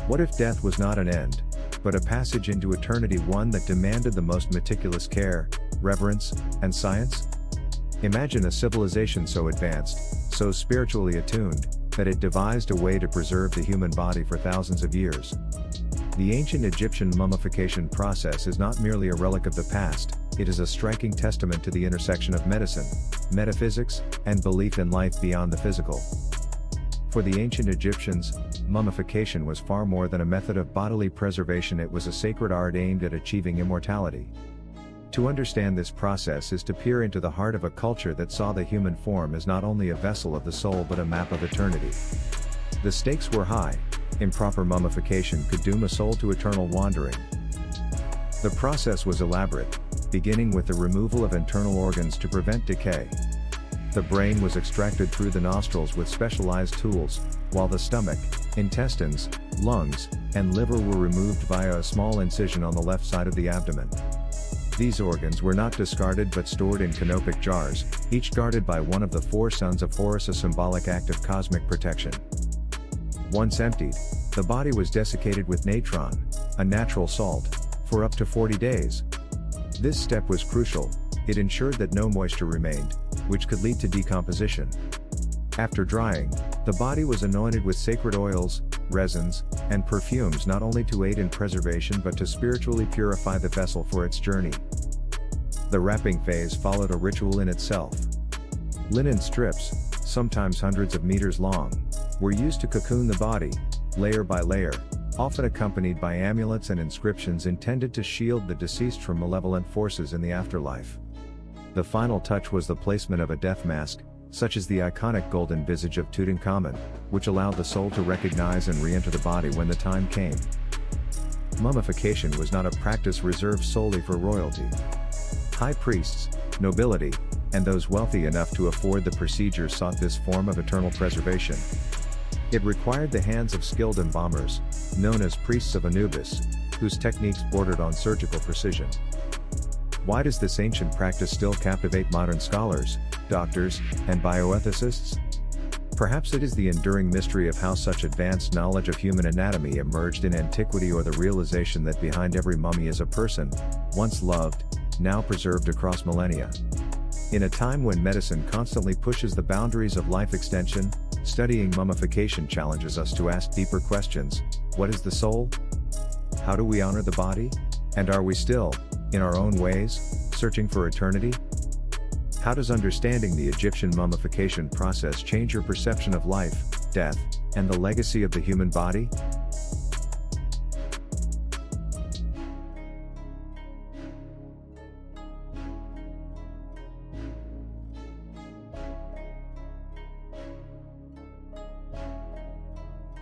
What if death was not an end, but a passage into eternity, one that demanded the most meticulous care, reverence, and science? Imagine a civilization so advanced, so spiritually attuned, that it devised a way to preserve the human body for thousands of years. The ancient Egyptian mummification process is not merely a relic of the past, it is a striking testament to the intersection of medicine, metaphysics, and belief in life beyond the physical. For the ancient Egyptians, mummification was far more than a method of bodily preservation, it was a sacred art aimed at achieving immortality. To understand this process is to peer into the heart of a culture that saw the human form as not only a vessel of the soul but a map of eternity. The stakes were high. Improper mummification could doom a soul to eternal wandering. The process was elaborate, beginning with the removal of internal organs to prevent decay. The brain was extracted through the nostrils with specialized tools, while the stomach, intestines, lungs, and liver were removed via a small incision on the left side of the abdomen. These organs were not discarded but stored in canopic jars, each guarded by one of the four sons of Horus, a symbolic act of cosmic protection. Once emptied, the body was desiccated with natron, a natural salt, for up to 40 days. This step was crucial, it ensured that no moisture remained, which could lead to decomposition. After drying, the body was anointed with sacred oils, resins, and perfumes not only to aid in preservation but to spiritually purify the vessel for its journey. The wrapping phase followed a ritual in itself. Linen strips, sometimes hundreds of meters long, were used to cocoon the body, layer by layer, often accompanied by amulets and inscriptions intended to shield the deceased from malevolent forces in the afterlife. The final touch was the placement of a death mask, such as the iconic golden visage of Tutankhamun, which allowed the soul to recognize and re-enter the body when the time came. Mummification was not a practice reserved solely for royalty. High priests, nobility, and those wealthy enough to afford the procedure sought this form of eternal preservation. It required the hands of skilled embalmers, known as priests of Anubis, whose techniques bordered on surgical precision. Why does this ancient practice still captivate modern scholars, doctors, and bioethicists? Perhaps it is the enduring mystery of how such advanced knowledge of human anatomy emerged in antiquity, or the realization that behind every mummy is a person, once loved, now preserved across millennia. In a time when medicine constantly pushes the boundaries of life extension, studying mummification challenges us to ask deeper questions. What is the soul? How do we honor the body? And are we still, in our own ways, searching for eternity? How does understanding the Egyptian mummification process change your perception of life, death, and the legacy of the human body?